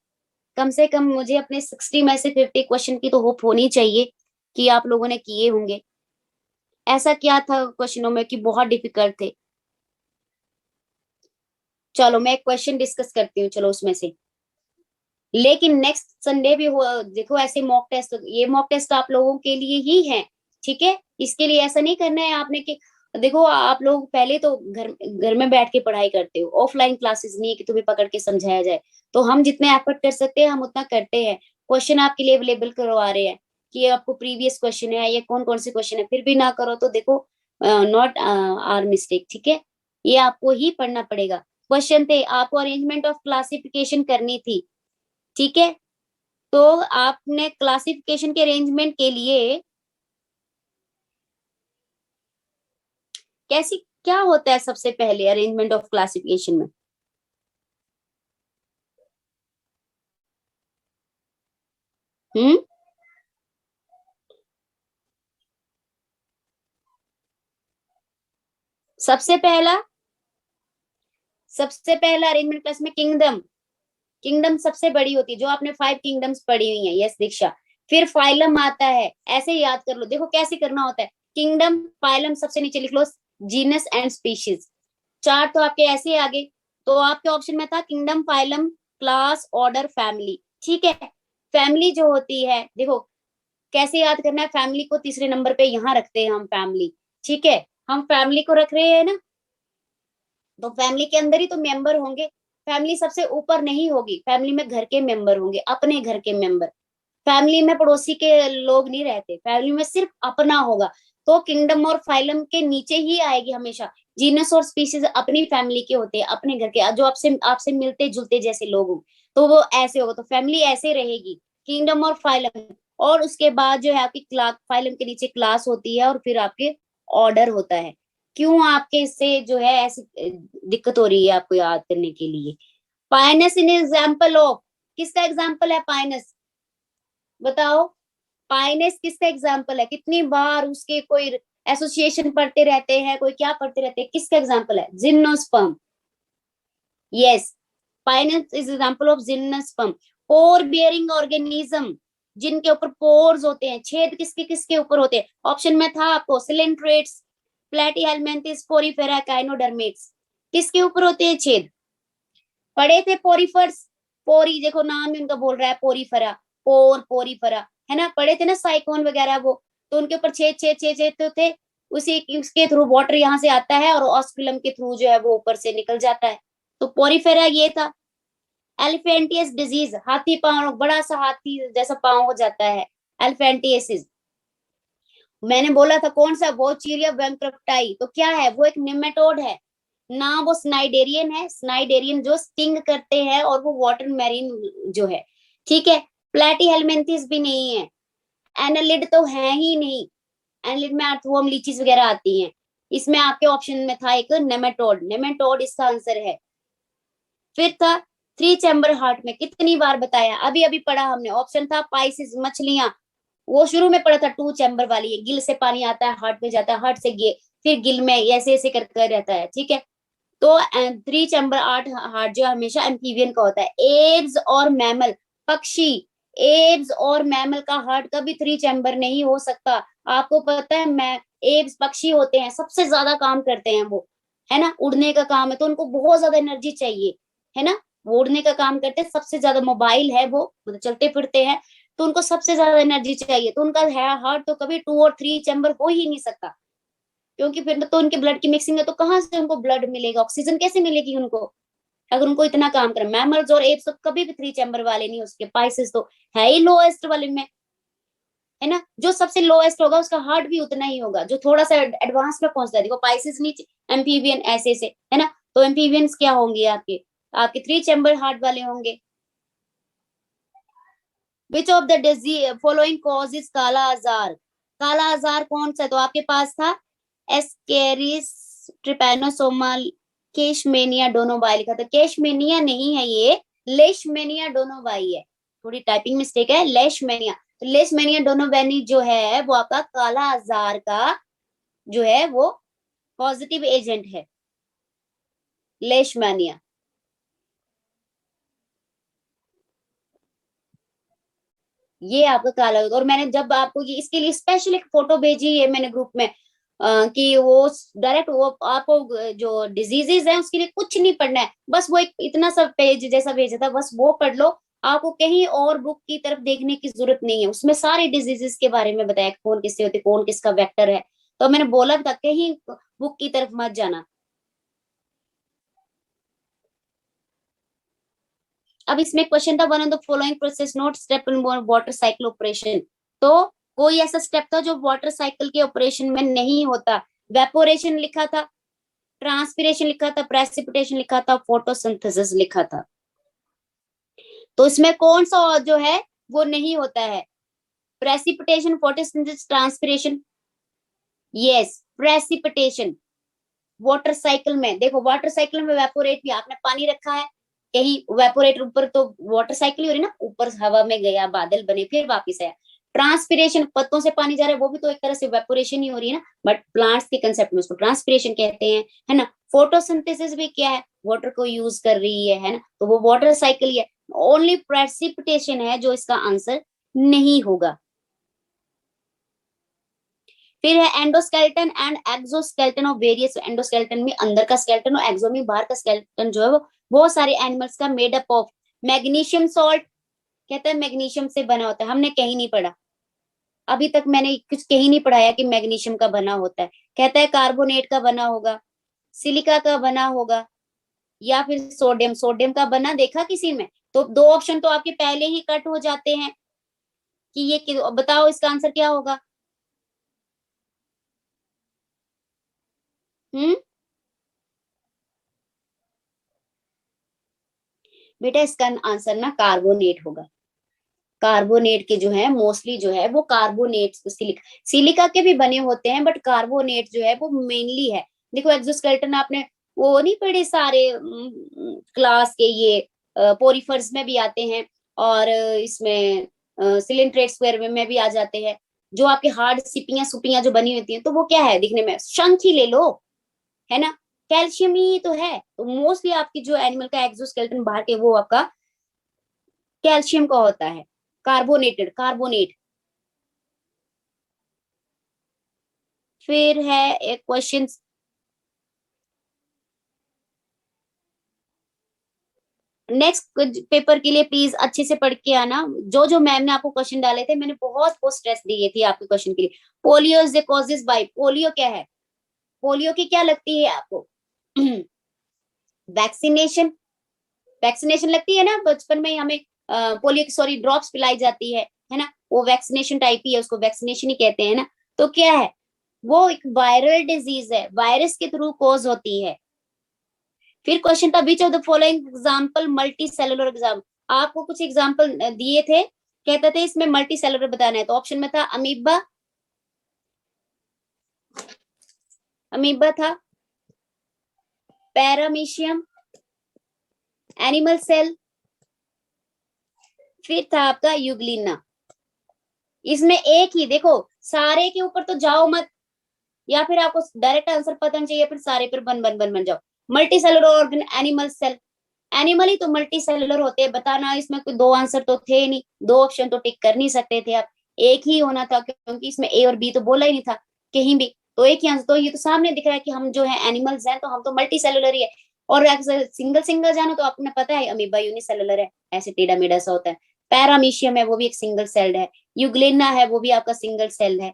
कम से कम मुझे अपने 60 में से 50 क्वेश्चन की तो होप होनी चाहिए कि आप लोगों ने किए होंगे। ऐसा क्या था क्वेश्चनों में कि बहुत डिफिकल्ट थे? चलो मैं एक क्वेश्चन डिस्कस करती हूँ, चलो उसमें से। लेकिन नेक्स्ट संडे भी हो, देखो ऐसे मॉक टेस्ट, ये मॉक टेस्ट आप लोगों के लिए ही है, ठीक है? इसके लिए ऐसा नहीं करना है आपने कि देखो आप लोग पहले तो घर घर में बैठ के पढ़ाई करते हो, ऑफलाइन क्लासेस नहीं है कि तुम्हें पकड़ के समझाया जाए। तो हम जितने एफर्ट कर सकते हैं हम उतना करते हैं। क्वेश्चन आपके लिए अवेलेबल करवा रहे हैं कि ये आपको प्रीवियस क्वेश्चन है, ये कौन कौन से क्वेश्चन है, फिर भी ना करो तो देखो, नॉट आर मिस्टेक, ठीक है? ये आपको ही पढ़ना पड़ेगा। क्वेश्चन थे, आपको अरेंजमेंट ऑफ क्लासिफिकेशन करनी थी, ठीक है? तो आपने क्लासिफिकेशन के अरेंजमेंट के लिए कैसी, क्या होता है सबसे पहले अरेंजमेंट ऑफ क्लासिफिकेशन में? हम्म सबसे पहला, सबसे पहला अरेंजमेंट क्लास में किंगडम, किंगडम सबसे बड़ी होती है, जो आपने 5 किंगडम्स पढ़ी हुई है, यस दीक्षा। फिर फाइलम आता है, ऐसे ही याद कर लो, देखो कैसे करना होता है। किंगडम, फाइलम सबसे नीचे लिख लो, जीनस एंड स्पीशीज। चार तो आपके ऐसे आ गए। तो आपके ऑप्शन में था kingdom, phylum, class, order, family, ठीक है? फैमिली जो होती है, देखो कैसे याद करना है, फैमिली को तीसरे नंबर पे यहाँ रखते हैं हम, फैमिली, ठीक है? हम फैमिली को रख रहे हैं ना, तो फैमिली के अंदर ही तो मेंबर होंगे। फैमिली सबसे ऊपर नहीं होगी, फैमिली में घर के मेंबर होंगे, अपने घर के मेंबर। फैमिली में पड़ोसी के लोग नहीं रहते, फैमिली में सिर्फ अपना होगा। तो किंगडम और फाइलम के नीचे ही आएगी हमेशा। जीनस और स्पीसीज अपनी फैमिली के होते हैं, अपने घर के, जो आपसे आपसे मिलते जुलते जैसे लोग हो, तो वो ऐसे होगा, तो फैमिली ऐसे रहेगी, किंगडम और फाइलम। और उसके बाद जो है आपकी क्लास, फाइलम के नीचे क्लास होती है, और फिर आपके ऑर्डर होता है। क्यों आपके इससे जो है ऐसी दिक्कत हो रही है आपको याद करने के लिए? पाइनस इन एग्जाम्पल ऑफ, किसका एग्जाम्पल है पाइनस? बताओ, पाइनेस किसका एग्जाम्पल है? कितनी बार उसके कोई एसोसिएशन पढ़ते रहते हैं, कोई क्या पढ़ते रहते हैं, किसका एग्जाम्पल है? Gymnosperm, yes. Pinus is example of gymnosperm. Pore bearing organism, जिनके ऊपर पोर्स होते हैं, छेद किसके किसके ऊपर होते हैं? ऑप्शन में था आपको सिलेंट्रेट्स, प्लेटीहेल्मिन्थस, पोरीफेरा, काइनोडर्मेट्स। किसके ऊपर होते हैं छेद? पढ़े थे पोरीफर्स, पोरी, देखो नाम ही उनका बोल रहा है पोरीफरा, पोरीफरा, है ना? पढ़े थे ना साइकोन वगैरह वो, तो उनके ऊपर छेद छेद छेद छेद तो थे। उसी उसके थ्रू वाटर यहाँ से आता है और ऑस्कुलम के थ्रू जो है वो ऊपर से निकल जाता है। तो पोरीफेरा ये था। एलिफेंटियस डिजीज, हाथी पांव, बड़ा सा हाथी जैसा पांव हो जाता है, एलिफेंटियसिस। मैंने बोला था कौन सा, बोचीरिया बैंक्रप्टाई, तो क्या है वो? एक निमेटोड है ना, वो स्नाइडेरियन है, स्नाइडेरियन जो स्टिंग करते हैं, और वो वाटर मैरिन जो है, ठीक है? प्लेटीहेल्मिन्थस भी नहीं है। एनालिड तो है ही नहीं, एनालिड में अर्थवर्म, लीचीज वगैरह आती हैं। इसमें आपके ऑप्शन में था एक नेमेटोड, नेमेटोड इसका आंसर है। फिर था थ्री चैम्बर हार्ट में, कितनी बार बताया, अभी अभी पढ़ा हमने। ऑप्शन था पाइसिस, मछलियां, वो शुरू में पढ़ा था, टू चैम्बर वाली है, गिल से पानी आता है हार्ट में जाता है, हार्ट से फिर गिल में, ऐसे ऐसे करके रहता है, ठीक है? तो थ्री चैम्बर आर्ट हार्ट जो हमेशा एम्फीबियन का होता है। एब्स और मैमल, पक्षी, एब्स और मैमल का हार्ट कभी थ्री चैम्बर नहीं हो सकता। आपको पता है, मैं एब्स पक्षी होते हैं, सबसे ज्यादा काम करते हैं वो, है ना? उड़ने का काम है तो उनको बहुत ज्यादा एनर्जी चाहिए, है ना? वो उड़ने का काम करते हैं, सबसे ज्यादा मोबाइल है वो, मतलब चलते फिरते हैं, तो उनको सबसे ज्यादा एनर्जी चाहिए, तो उनका हार्ट तो कभी टू और थ्री चैम्बर हो ही नहीं सकता। क्योंकि फिर तो उनके ब्लड की मिक्सिंग है, तो कहाँ से उनको ब्लड मिलेगा, ऑक्सीजन कैसे मिलेगी उनको, अगर उनको इतना काम करे? मैमल्स और एप्स तो कभी भी थ्री चैम्बर वाले नहीं हो सके। पाइसेस तो है ही लोएस्ट वाले में, है ना? जो सबसे लोएस्ट होगा उसका हार्ट भी उतना ही होगा, जो थोड़ा सा एडवांस में पहुंचता है। देखो पाइसेस नीचे, एम्फीबियन ऐसे से, है ना? तो एम्फीबियंस क्या होंगे आपके? आपके थ्री चैम्बर हार्ट वाले होंगे। Which of the disease following causes काला आजार? काला आजार कौन सा है? तो आपके पास था एस्केरिस, ट्रिपैनोसोमा, केशमेनिया, डोनोबाइल का। तो केशमेनिया नहीं है ये, लेशमेनिया डोनोवाई है, थोड़ी टाइपिंग मिस्टेक है, लेशमेनिया। तो लेशमेनिया डोनोवेनी जो है वो आपका काला आजार का जो है वो पॉजिटिव एजेंट है, लेशमेनिया। ये आपका काला, और मैंने जब आपको ये इसके लिए स्पेशल एक फोटो भेजी है मैंने ग्रुप में, कि वो डायरेक्ट वो आपको जो डिजीजेस है उसके लिए कुछ नहीं पढ़ना है, बस वो एक इतना सा पेज जैसा भेजा था, बस वो पढ़ लो। आपको कहीं और बुक की तरफ देखने की जरूरत नहीं है, उसमें सारे डिजीजेस के बारे में बताया, कौन किससे होती, कौन किसका वेक्टर है। तो मैंने बोला था कहीं बुक की तरफ मत जाना। अब इसमें क्वेश्चन था, one of the following process note step in water cycle operation. तो कोई ऐसा स्टेप था जो वाटर साइकिल के ऑपरेशन में नहीं होता। वेपोरेशन लिखा था, ट्रांसपिरेशन लिखा था, प्रेसिपिटेशन लिखा था, फोटोसिंथेसिस लिखा था। तो इसमें कौन सा जो है वो नहीं होता है? Precipitation, photosynthesis, transpiration. Yes, precipitation. Water cycle में देखो, वाटर साइकिल में वेपोरेट भी, आपने पानी रखा है कहीं, वेपोरेट ऊपर, तो वाटर साइकिल ही हो रही ना, ऊपर हवा में गया, बादल बने, फिर वापिस आया। ट्रांसपिरेशन, पत्तों से पानी जा रहा है, वो भी तो एक तरह से वेपोरेशन ही हो रही है ना, बट प्लांट्स के कंसेप्ट में उसको ट्रांसपिरेशन कहते हैं, है ना। फोटोसिंथेसिस भी क्या है, वाटर को यूज कर रही है ना, तो वो वाटर साइकिल ही है। ओनली प्रेसिपिटेशन है जो इसका आंसर नहीं होगा। फिर है endoskeleton and exoskeleton of various, endoskeleton में अंदर का स्केलेटन और एक्सो में बाहर का स्केलेटन जो है वो बहुत सारे एनिमल्स का made up of magnesium salt, कहता है मैग्नीशियम से बना होता है, हमने कहीं नहीं पढ़ा, अभी तक मैंने कुछ कहीं नहीं पढ़ाया कि मैग्नीशियम का बना होता है। कहता है कार्बोनेट का बना होगा, सिलिका का बना होगा, या फिर सोडियम, सोडियम का बना देखा किसी में? तो दो ऑप्शन तो आपके पहले ही कट हो जाते हैं कि ये बताओ इसका आंसर क्या होगा। हम्म, बेटा इसका आंसर ना कार्बोनेट होगा। कार्बोनेट के जो है मोस्टली जो है वो कार्बोनेट, सिलिका, सिलिका के भी बने होते हैं, बट कार्बोनेट जो है वो मेनली है। देखो एक्सोस्केलेटन आपने वो नहीं पढ़े सारे क्लास के, ये पोरिफर्स में भी आते हैं, और इसमें सिलिंट्रेट स्क्वायर में भी आ जाते हैं। जो आपके हार्ड सिपियां सुपियां जो बनी होती हैं, तो वो क्या है दिखने में, शंख ही ले लो, है ना, कैल्शियम ही तो है। तो मोस्टली आपकी जो एनिमल का एक्सोस्केलेटन बाहर के वो आपका कैल्शियम का होता है, कार्बोनेटेड, कार्बोनेट। फिर है एक क्वेश्चन, नेक्स्ट पेपर के लिए प्लीज अच्छे से पढ़ के आना। जो जो मैम ने आपको क्वेश्चन डाले थे, मैंने बहुत बहुत स्ट्रेस दी थी आपके क्वेश्चन के लिए। Polio is the causes bye, polio क्या है, पोलियो की क्या लगती है आपको? वैक्सीनेशन, वैक्सीनेशन लगती है ना बचपन में ही हमें, पोलियो की सॉरी ड्रॉप्स पिलाई जाती है ना, वो वैक्सीनेशन टाइप ही है, उसको वैक्सीनेशन ही कहते हैं ना। तो क्या है, वो एक वायरल डिजीज है, वायरस के थ्रू कॉज होती है। फिर क्वेश्चन था which of the following example multi cellular exam, आपको कुछ एग्जांपल दिए थे, कहते थे इसमें मल्टी सेलुलर बताना है, तो ऑप्शन में था अमीबा, अमीबा था, पैरामीशियम, एनिमल सेल, फिर था आपका यूग्लिना। इसमें एक ही देखो, सारे के ऊपर तो जाओ मत, या फिर आपको डायरेक्ट आंसर पता नहीं चाहिए, फिर सारे पर बन बन बन बन जाओ। Multi cellular organ, animal cell, animal ही तो मल्टी सेलुलर होते हैं, बताना, इसमें कोई दो आंसर तो थे नहीं, दो ऑप्शन तो टिक कर नहीं सकते थे आप, एक ही होना था, क्योंकि इसमें ए और बी तो बोला ही नहीं था कहीं भी, तो एक ही आंसर। तो ये तो सामने दिख रहा है कि हम जो है एनिमल्स हैं, तो हम तो मल्टी सेलुलर ही है। और सिंगल सिंगल जानो तो आपने पता है अमीबा यूनिसेलुलर है, ऐसे टेढ़ा मेढ़ा सा होता है। पैरामीशियम है वो भी एक सिंगल सेल्ड है, यूग्लेना है वो भी आपका सिंगल सेल है।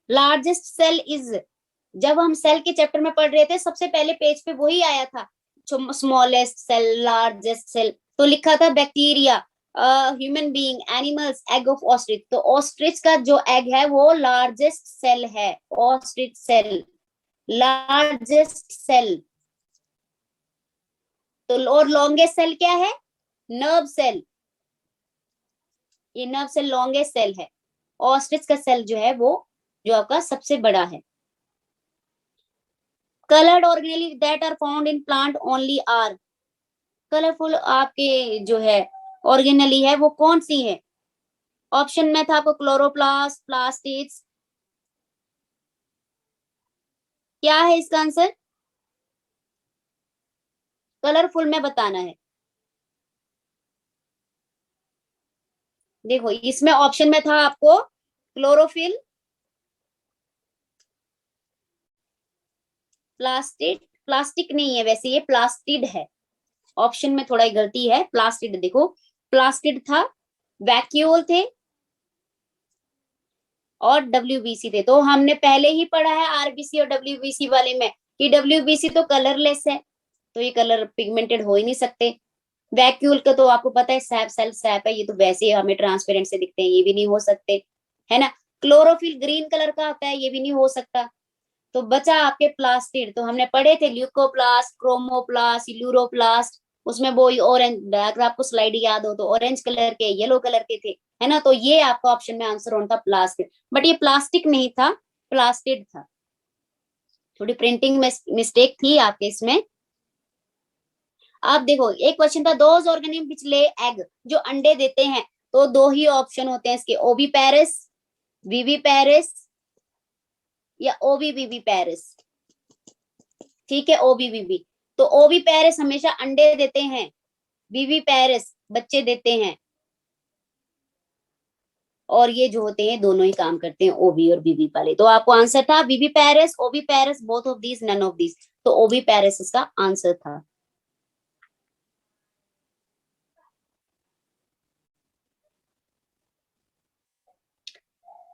लार्जेस्ट सेल इज, जब हम सेल के चैप्टर में पढ़ रहे थे सबसे पहले पेज पे वही आया था, स्मॉलेस्ट सेल, लार्जेस्ट सेल, तो लिखा था bacteria, human being, animals, egg of ostrich, तो ऑस्ट्रिच का जो एग है वो लार्जेस्ट सेल है, ऑस्ट्रिच सेल लार्जेस्ट सेल। तो और लॉन्गेस्ट सेल क्या है, नर्व सेल, ये नर्व सेल लॉन्गेस्ट सेल है। ऑस्ट्रिच का सेल जो है वो जो आपका सबसे बड़ा है। Coloured organelle that are found in plant only are, colourful आपके जो है ऑर्गेनेली है वो कौन सी है? ऑप्शन में था आपको क्लोरोप्लास्ट, प्लास्टिड्स, क्या है इसका आंसर? कलरफुल में बताना है। देखो इसमें ऑप्शन में था आपको क्लोरोफिल, प्लास्टिड, प्लास्टिक नहीं है वैसे, ये प्लास्टिड है। ऑप्शन में थोड़ा गलती है, प्लास्टिड देखो, प्लास्टिड था, वैक्यूल थे और डब्ल्यूबीसी थे। तो हमने पहले ही पढ़ा है आरबीसी और डब्ल्यूबीसी वाले में कि डब्ल्यूबीसी तो कलरलेस है, तो ये कलर पिगमेंटेड हो ही नहीं सकते। वैक्यूल का तो आपको पता है सैप, सेल्फ सैप है, ये तो वैसे ही हमें ट्रांसपेरेंट से दिखते हैं, ये भी नहीं हो सकते, है ना। क्लोरोफिल ग्रीन कलर का होता है, ये भी नहीं हो सकता। तो बचा आपके प्लास्टिड, तो हमने पढ़े थे ल्यूकोप्लास्ट, क्रोमोप्लास्ट, ल्यूरोप्लास्ट, उसमें वो ऑरेंज, अगर आपको स्लाइड याद हो तो ऑरेंज कलर के, येलो कलर के थे, है ना। तो ये आपका ऑप्शन में आंसर होना था प्लास्टिड, बट ये प्लास्टिक नहीं था, प्लास्टिड था। थोड़ी प्रिंटिंग में मिस्टेक थी आपके इसमें। आप देखो एक क्वेश्चन था, दोज ऑर्गेनिज्म व्हिच ले एग, जो अंडे देते हैं, तो दो ही ऑप्शन होते हैं इसके, ओवी पेरिस, वीवी पेरिस या ओवी वीवी पेरिस। ठीक है, ओवी वीवी। तो ओवी पेरिस हमेशा अंडे देते हैं, वीवी पेरिस बच्चे देते हैं, और ये जो होते हैं दोनों ही काम करते हैं, ओवी और वीवी वाले। तो आपको आंसर था viviparous, oviparous, both of these, none of these. तो ओवी पेरिस इसका आंसर था।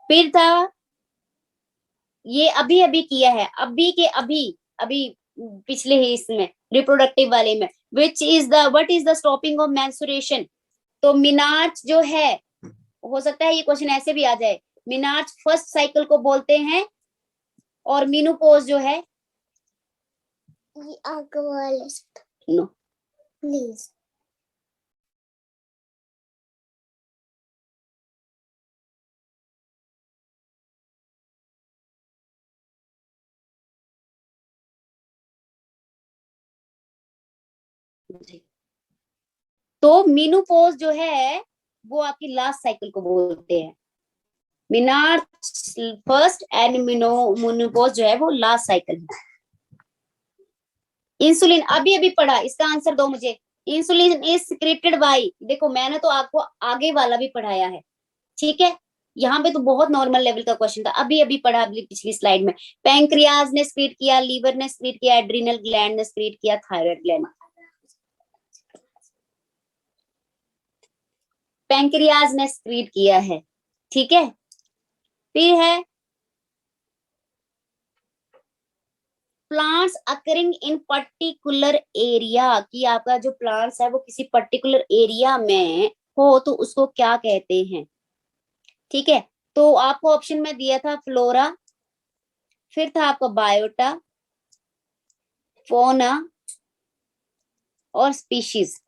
फिर था, ये अभी अभी किया है, अभी के अभी, अभी पिछले ही इसमें रिप्रोडक्टिव वाले में, which is the what is the stopping of menstruation. तो मिनार्च जो है, हो सकता है ये क्वेश्चन ऐसे भी आ जाए, मिनार्च फर्स्ट साइकिल को बोलते हैं, और मीनोपॉज जो है, नो प्लीज, तो मीनोपॉज जो है वो आपकी लास्ट साइकिल को बोलते हैं। मिनार्च फर्स्ट एंड मेनोपॉज जो है वो लास्ट साइकिल है। इंसुलिन अभी अभी पढ़ा, इसका आंसर दो मुझे। इंसुलिन इज सिक्रेटेड बाय, देखो मैंने तो आपको आगे वाला भी पढ़ाया है, ठीक है। यहाँ पे तो बहुत नॉर्मल लेवल का क्वेश्चन था, अभी अभी पढ़ा, अभी पिछली स्लाइड में। पैंक्रियाज ने स्क्रीट किया, लीवर ने स्क्रीट किया, एड्रिनल ग्लैंड ने स्क्रीट किया, थायराइड ग्लैंड। पैंक्रियाज ने स्क्रीट किया है, ठीक है। फिर है plants occurring in particular area, कि आपका जो प्लांट्स है वो किसी पर्टिकुलर एरिया में हो तो उसको क्या कहते हैं, ठीक है। तो आपको ऑप्शन में दिया था फ्लोरा, फिर था आपका बायोटा, फोना और स्पीशीज।